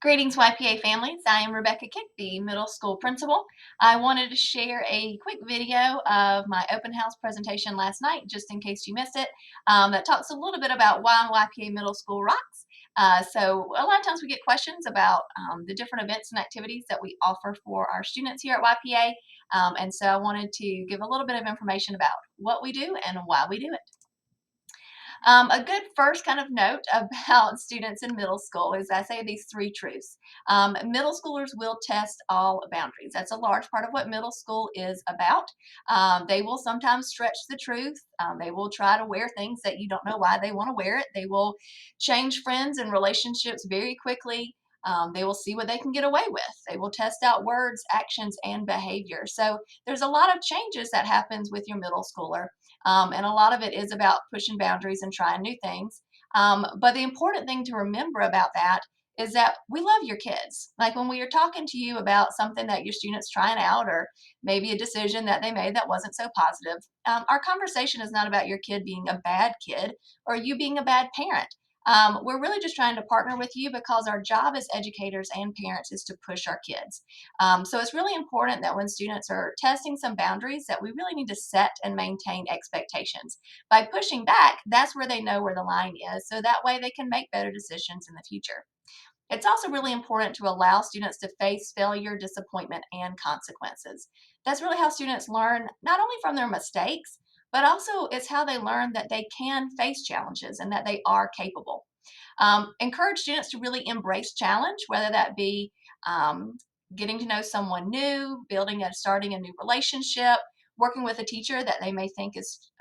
Greetings, YPA families. I am Rebecca Kick, the middle school principal. I wanted to share a quick video of my open house presentation last night, just in case you missed it, that talks a little bit about why YPA Middle School rocks. So a lot of times we get questions about the different events and activities that we offer for our students here at YPA. And so I wanted to give a little bit of information about what we do and why we do it. A good first kind of note about students in middle school is I say these three truths. Middle schoolers will test all boundaries. That's a large part of what middle school is about. They will sometimes stretch the truth. They will try to wear things that you don't know why they want to wear it. They will change friends and relationships very quickly. They will see what they can get away with. They will test out words, actions, and behavior. So there's a lot of changes that happens with your middle schooler. And a lot of it is about pushing boundaries and trying new things. But the important thing to remember about that is that we love your kids. Like when we are talking to you about something that your student's trying out, or maybe a decision that they made that wasn't so positive, our conversation is not about your kid being a bad kid or you being a bad parent. We're really just trying to partner with you because our job as educators and parents is to push our kids. So it's really important that when students are testing some boundaries that we really need to set and maintain expectations. By pushing back, that's where they know where the line is, so that way they can make better decisions in the future. It's also really important to allow students to face failure, disappointment, and consequences. That's really how students learn not only from their mistakes, but also it's how they learn that they can face challenges and that they are capable. Encourage students to really embrace challenge, whether that be um, getting to know someone new, starting a new relationship, working with a teacher that they may think is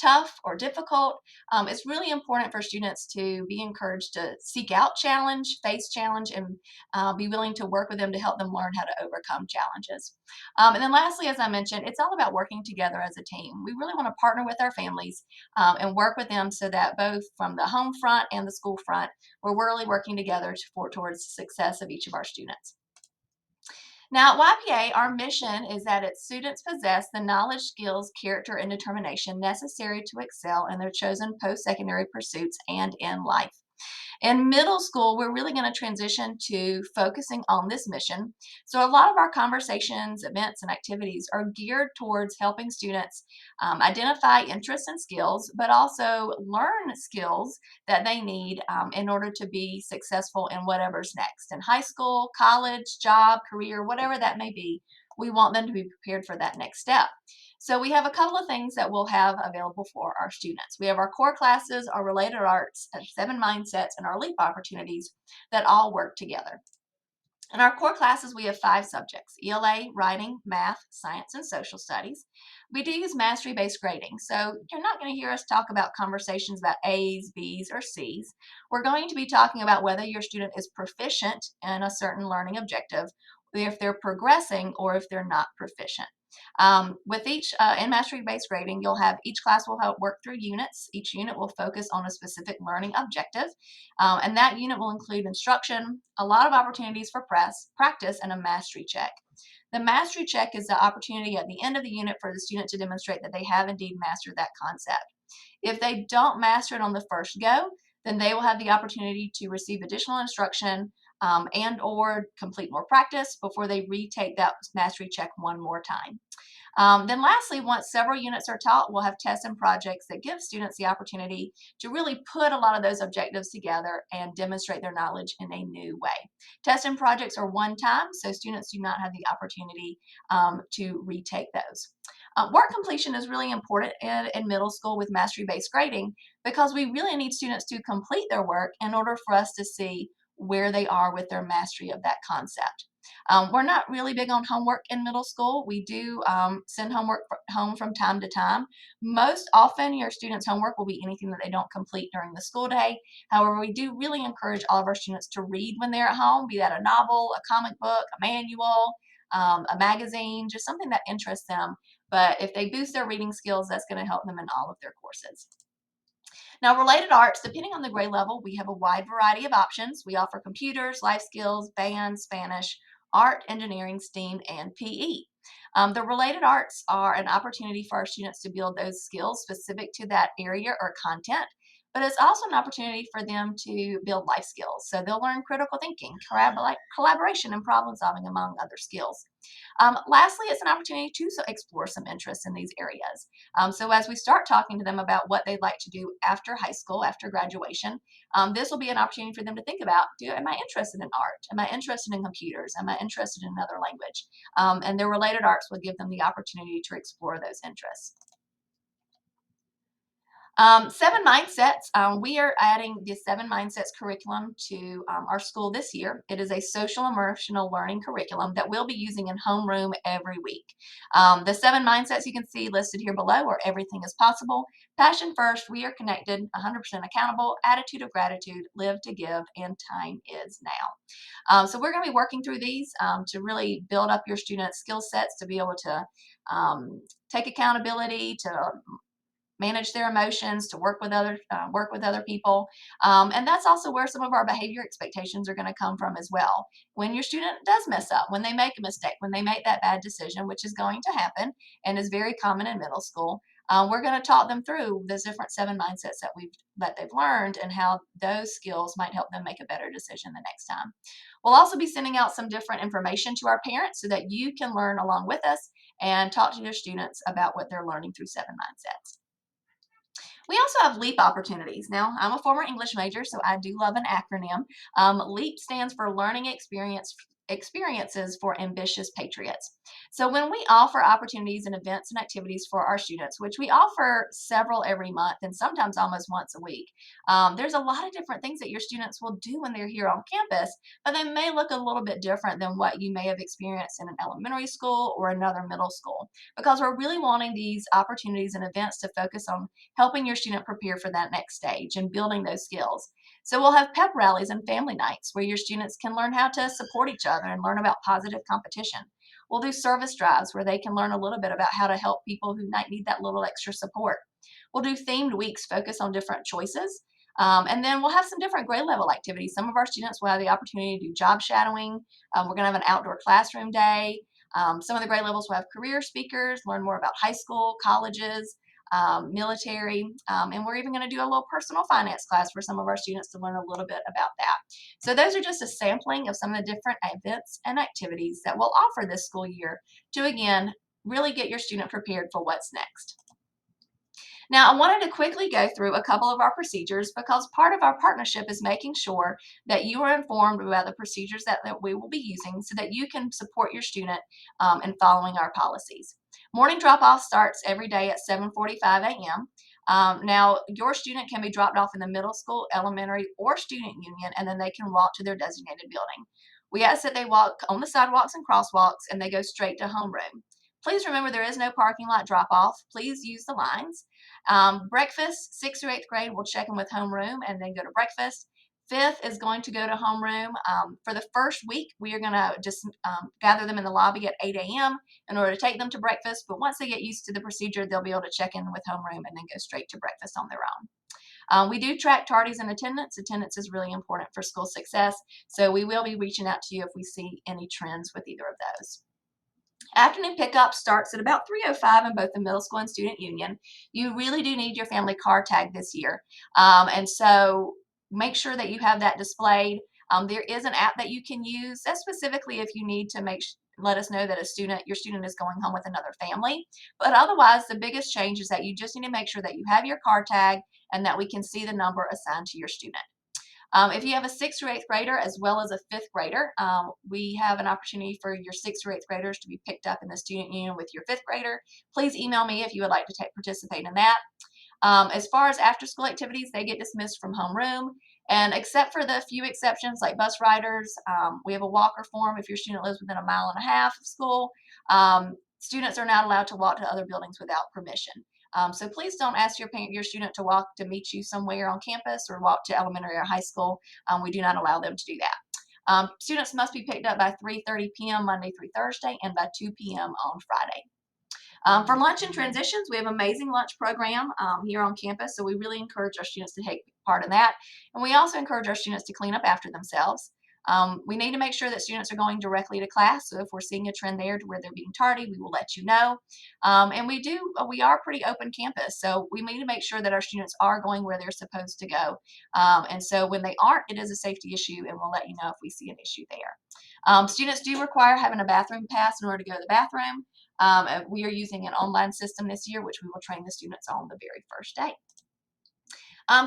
tough or difficult. It's really important for students to be encouraged to seek out challenge, face challenge, and be willing to work with them to help them learn how to overcome challenges. And then lastly, as I mentioned, it's all about working together as a team. We really want to partner with our families and work with them so that both from the home front and the school front, we're really working together towards the success of each of our students. Now, at YPA, our mission is that its students possess the knowledge, skills, character, and determination necessary to excel in their chosen post-secondary pursuits and in life. In middle school, we're really going to transition to focusing on this mission. So, a lot of our conversations, events, and activities are geared towards helping students identify interests and skills, but also learn skills that they need in order to be successful in whatever's next in high school, college, job, career, whatever that may be. We want them to be prepared for that next step. So we have a couple of things that we'll have available for our students. We have our core classes, our related arts, 7 mindsets, and our leap opportunities that all work together. In our core classes, we have 5 subjects: ELA, writing, math, science, and social studies. We do use mastery-based grading, so you're not going to hear us talk about conversations about A's, B's, or C's. We're going to be talking about whether your student is proficient in a certain learning objective, if they're progressing, or if they're not proficient. With each in mastery-based grading, each class will help work through units. Each unit will focus on a specific learning objective, and that unit will include instruction, a lot of opportunities for practice, and a mastery check. The mastery check is the opportunity at the end of the unit for the student to demonstrate that they have indeed mastered that concept. If they don't master it on the first go, then they will have the opportunity to receive additional instruction and or complete more practice before they retake that mastery check one more time. Then lastly, once several units are taught, we'll have tests and projects that give students the opportunity to really put a lot of those objectives together and demonstrate their knowledge in a new way. Tests and projects are one time, so students do not have the opportunity to retake those. Work completion is really important in middle school with mastery-based grading because we really need students to complete their work in order for us to see where they are with their mastery of that concept. We're not really big on homework in middle school. We do send homework home from time to time. Most often, your students' homework will be anything that they don't complete during the school day. However, we do really encourage all of our students to read when they're at home, be that a novel, a comic book, a manual, a magazine, just something that interests them. But if they boost their reading skills, that's going to help them in all of their courses. Now, related arts, depending on the grade level, we have a wide variety of options. We offer computers, life skills, band, Spanish, art, engineering, STEAM, and PE. The related arts are an opportunity for our students to build those skills specific to that area or content. but it's also an opportunity for them to build life skills. So they'll learn critical thinking, collaboration, and problem solving, among other skills. Lastly, it's an opportunity to explore some interests in these areas. So as we start talking to them about what they'd like to do after high school, after graduation, this will be an opportunity for them to think about, am I interested in art? Am I interested in computers? Am I interested in another language? And their related arts will give them the opportunity to explore those interests. Seven Mindsets, we are adding the Seven Mindsets curriculum to our school this year. It is a social emotional learning curriculum that we'll be using in homeroom every week. The Seven Mindsets you can see listed here below are everything is possible, passion first, we are connected, 100% accountable, attitude of gratitude, live to give, and time is now. So we're going to be working through these to really build up your students' skill sets to be able to take accountability, to manage their emotions, to work with other people, and that's also where some of our behavior expectations are going to come from as well. When your student does mess up, when they make a mistake, when they make that bad decision, which is going to happen and is very common in middle school, we're going to talk them through those different seven mindsets that they've learned and how those skills might help them make a better decision the next time. We'll also be sending out some different information to our parents so that you can learn along with us and talk to your students about what they're learning through seven mindsets. We also have LEAP opportunities. Now, I'm a former English major, so I do love an acronym. LEAP stands for Learning Experiences for Ambitious Patriots. So when we offer opportunities and events and activities for our students, which we offer several every month and sometimes almost once a week, there's a lot of different things that your students will do when they're here on campus, but they may look a little bit different than what you may have experienced in an elementary school or another middle school, because we're really wanting these opportunities and events to focus on helping your student prepare for that next stage and building those skills. So we'll have pep rallies and family nights where your students can learn how to support each other and learn about positive competition. We'll do service drives where they can learn a little bit about how to help people who might need that little extra support. We'll do themed weeks focused on different choices. And then we'll have some different grade level activities. Some of our students will have the opportunity to do job shadowing. We're going to have an outdoor classroom day. Some of the grade levels will have career speakers, learn more about high school, colleges, military, and we're even going to do a little personal finance class for some of our students to learn a little bit about that. So those are just a sampling of some of the different events and activities that we'll offer this school year to, again, really get your student prepared for what's next. Now, I wanted to quickly go through a couple of our procedures because part of our partnership is making sure that you are informed about the procedures that we will be using so that you can support your student in following our policies. Morning drop-off starts every day at 7:45 a.m. Now, your student can be dropped off in the middle school, elementary, or student union, and then they can walk to their designated building. We ask that they walk on the sidewalks and crosswalks, and they go straight to homeroom. Please remember there is no parking lot drop-off. Please use the lines. Breakfast, 6th through 8th grade, we'll check in with homeroom and then go to breakfast. 5th is going to go to homeroom. For the first week, we are going to just gather them in the lobby at 8 a.m. in order to take them to breakfast. But once they get used to the procedure, they'll be able to check in with homeroom and then go straight to breakfast on their own. We do track tardies and attendance. Attendance is really important for school success. So we will be reaching out to you if we see any trends with either of those. Afternoon pickup starts at about 3:05 in both the middle school and student union. You really do need your family car tag this year. And so make sure that you have that displayed. There is an app that you can use. That's specifically if you need to let us know that your student is going home with another family. But otherwise, the biggest change is that you just need to make sure that you have your car tag and that we can see the number assigned to your student. If you have a 6th or 8th grader as well as a 5th grader, we have an opportunity for your 6th or 8th graders to be picked up in the student union with your 5th grader. Please email me if you would like to participate in that. As far as after school activities, they get dismissed from homeroom. And except for the few exceptions like bus riders, we have a walker form if your student lives within 1.5 miles of school. Students are not allowed to walk to other buildings without permission. So please don't ask your student to walk to meet you somewhere on campus or walk to elementary or high school. We do not allow them to do that. Students must be picked up by 3:30 p.m. Monday through Thursday and by 2 p.m. on Friday. For lunch and transitions, we have an amazing lunch program here on campus, so we really encourage our students to take part in that. And we also encourage our students to clean up after themselves. We need to make sure that students are going directly to class. So if we're seeing a trend there to where they're being tardy, we will let you know. And we are pretty open campus. So we need to make sure that our students are going where they're supposed to go. And so when they aren't, it is a safety issue, and we'll let you know if we see an issue there. Students do require having a bathroom pass in order to go to the bathroom. We are using an online system this year, which we will train the students on the very first day.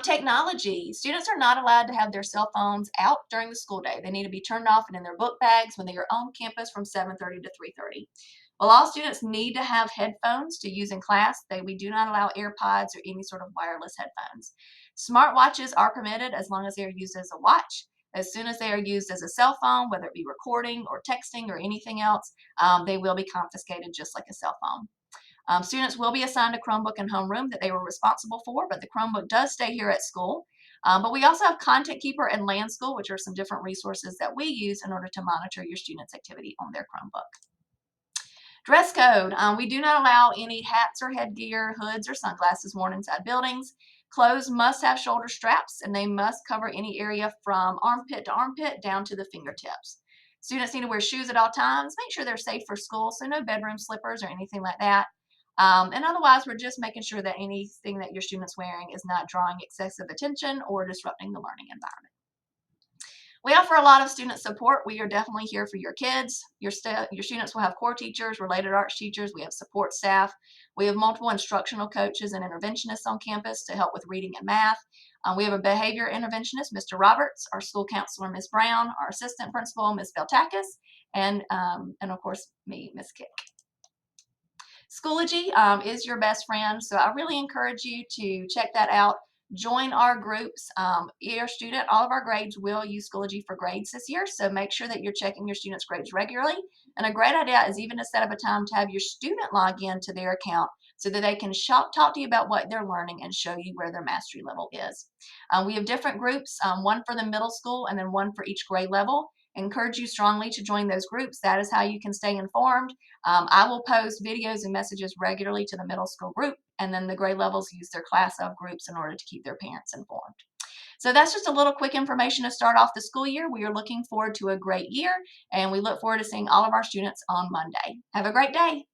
Technology. Students are not allowed to have their cell phones out during the school day. They need to be turned off and in their book bags when they are on campus from 7:30 to 3:30. While all students need to have headphones to use in class, we do not allow AirPods or any sort of wireless headphones. Smartwatches are permitted as long as they are used as a watch. As soon as they are used as a cell phone, whether it be recording or texting or anything else, they will be confiscated just like a cell phone. Students will be assigned a Chromebook and homeroom that they were responsible for, but the Chromebook does stay here at school. But we also have Content Keeper and Land School, which are some different resources that we use in order to monitor your students' activity on their Chromebook. Dress code. We do not allow any hats or headgear, hoods, or sunglasses worn inside buildings. Clothes must have shoulder straps, and they must cover any area from armpit to armpit down to the fingertips. Students need to wear shoes at all times. Make sure they're safe for school, so no bedroom slippers or anything like that. And otherwise, we're just making sure that anything that your student's wearing is not drawing excessive attention or disrupting the learning environment. We offer a lot of student support. We are definitely here for your kids. Your students will have core teachers, related arts teachers. We have support staff. We have multiple instructional coaches and interventionists on campus to help with reading and math. We have a behavior interventionist, Mr. Roberts, our school counselor, Ms. Brown, our assistant principal, Ms. Beltakis, and of course, me, Ms. Kick. Schoology is your best friend, so I really encourage you to check that out. Join our groups. Your student, all of our grades will use Schoology for grades this year, so make sure that you're checking your students' grades regularly. And a great idea is even to set up a time to have your student log in to their account so that they can talk to you about what they're learning and show you where their mastery level is. We have different groups, one for the middle school and then one for each grade level. Encourage you strongly to join those groups. That is how you can stay informed. I will post videos and messages regularly to the middle school group, and then the grade levels use their class of groups in order to keep their parents informed. So that's just a little quick information to start off the school year. We are looking forward to a great year, and we look forward to seeing all of our students on Monday. Have a great day.